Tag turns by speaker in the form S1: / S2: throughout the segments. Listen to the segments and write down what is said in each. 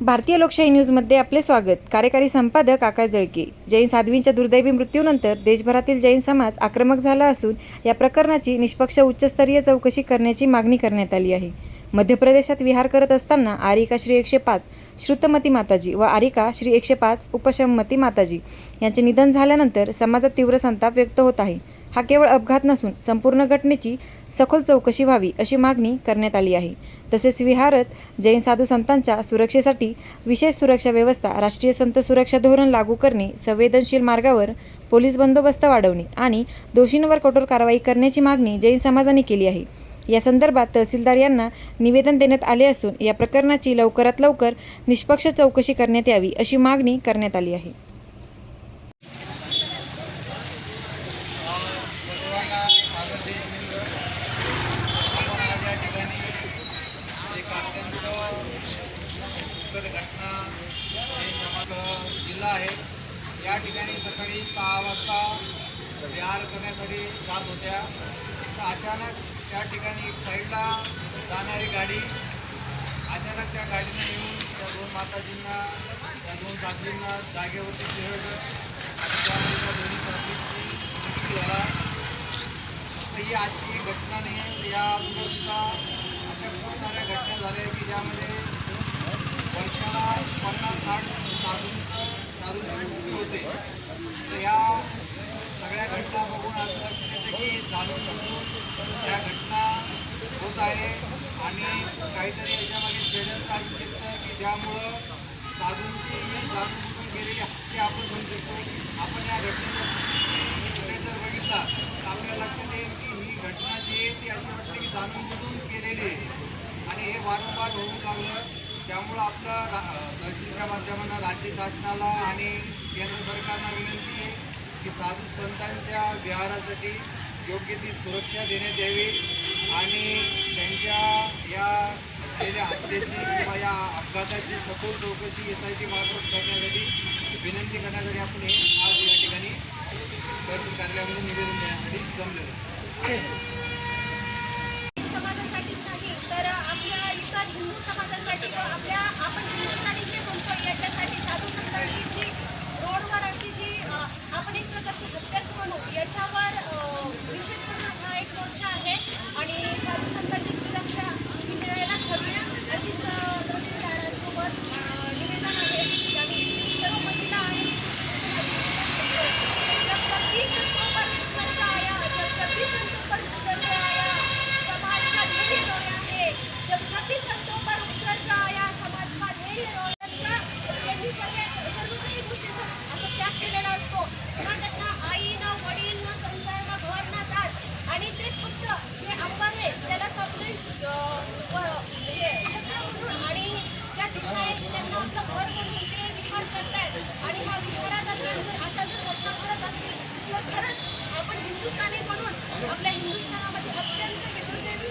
S1: भारतीय लोकशाही न्यूजमध्ये आपले स्वागत. कार्यकारी संपादक आकाश जळके. जैन साध्वींच्या दुर्दैवी मृत्यूनंतर देशभरातील जैन समाज आक्रमक झाला असून या प्रकरणाची निष्पक्ष उच्चस्तरीय चौकशी करण्याची मागणी करण्यात आली आहे. मध्य प्रदेशात विहार करत असताना आरिका श्री 105 श्रुतमती माताजी व आरिका श्री 105 उपशममती माताजी यांचे निधन झाल्यानंतर समाजात तीव्र संताप व्यक्त होत आहे. हा केवळ अपघात नसून संपूर्ण घटनेची सखोल चौकशी व्हावी अशी मागणी करण्यात आली आहे. तसेच विहारात जैन साधू संतांच्या सुरक्षेसाठी विशेष सुरक्षा व्यवस्था, राष्ट्रीय संत सुरक्षा धोरण लागू करणे, संवेदनशील मार्गावर पोलीस बंदोबस्त वाढवणे आणि दोषींवर कठोर कारवाई करण्याची मागणी जैन समाजाने केली आहे. या संदर्भात तहसीलदार यांना निवेदन देण्यात आले असून या प्रकरणाची लवकरात लवकर निष्पक्ष चौकशी करण्यात यावी अशी मागणी करण्यात आली आहे.
S2: घटना जिल्हा आहे. या ठिकाणी सकाळी 6 वाजता विहार करण्यासाठी जात होत्या. तर अचानक त्या ठिकाणी साईडला जाणारी गाडी अचानक त्या गाडीने येऊन त्या दोन माताजींना, त्या दोन साधूंना जागेवरती फिरवलं आणि त्यामुळे त्या दोन्ही साधूंची मृत्यू झाला. तर ही आजची घटना नाही आहे. या अगोदर सुद्धा अशा खूप साऱ्या घटना झाल्या की ज्यामध्ये वर्षाला 50-60 साधूंची मृत्यू होते. तर या सगळ्या घटना बघून असं लक्षात येतं की जाणून या घटना होत आहे आणि काहीतरी याच्यामागे षड्यंत्र असू शकतं की ज्यामुळं साधूंची जाणून केलेली हत्या आपण म्हणू शकतो. आपण या घटनेचा जर बघितला तर आपल्या लक्षात येईल की ही घटना जी आहे ती अशी वाटते की जाणून केलेली आहे आणि हे वारंवार होऊ लागलं. त्यामुळं आपलं तहसीलच्या माध्यमानं राज्य शासनाला आणि केंद्र सरकारला विनंती आहे की साधू संतांच्या विहारासाठी योग्य ती सुरक्षा देण्यात यावी आणि त्यांच्या या झालेल्या हत्येची किंवा या अपघाताची सखोल चौकशी SIT मार्फत करण्यासाठी विनंती करण्यासाठी आपण आज या ठिकाणी तहसील कार्यालयामध्ये निवेदन देण्यासाठी जमलेलो.
S3: हिंदू समाजासाठी व आपल्या आपण हिंदुस्थानी जे म्हणतो याच्यासाठी साधू संतांची जी रोडवर अशी जी आपण एक प्रकारची हत्याच म्हणू याच्यावर निषेध करणं हा एक मोर्चा आहे आणि साधू संतांची सुरक्षा ही मिळायलाच हवी अशीच तहसीलदारांसोबत निवेदन आहे. आणि सर्व महिला आणि आणि हा विहारात अशा जर घटना घडत असतील तर खरंच आपण हिंदुस्थानी म्हणून आपल्या हिंदुस्थानामध्ये अत्यंत विदुर्दैवी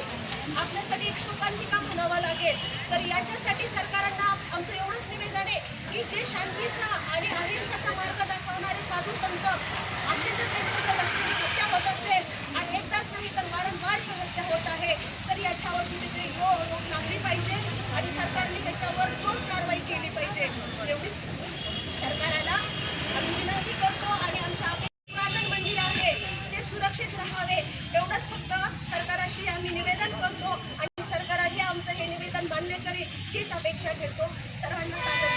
S3: आपल्यासाठी एक शोकांतिका म्हणावं लागेल. तर याच्यासाठी सरकारांना आमचं एवढंच निवेदन आहे की जे शांतीचा आणि अहिंसाचा मार्ग दाखवणारे साधू संत असे जर त्यांच्याबद्दल असलेली हत्या होत असेल आणि एकदाच नाही तर वारंवार हत्या होत आहे तर याच्यावर कुठेतरी रोख लागली पाहिजे आणि सरकारने त्याच्यावर ठोस कारवाई केली पाहिजे. एवढीच सरकारला आम्ही विनंती करतो आणि आमच्या पुरातन मंदिर आहे ते सुरक्षित राहावे एवढंच फक्त सरकाराशी आम्ही निवेदन करतो आणि सरकारही आमचं हे निवेदन मान्य करेल हीच अपेक्षा ठेवतो. सर्वांना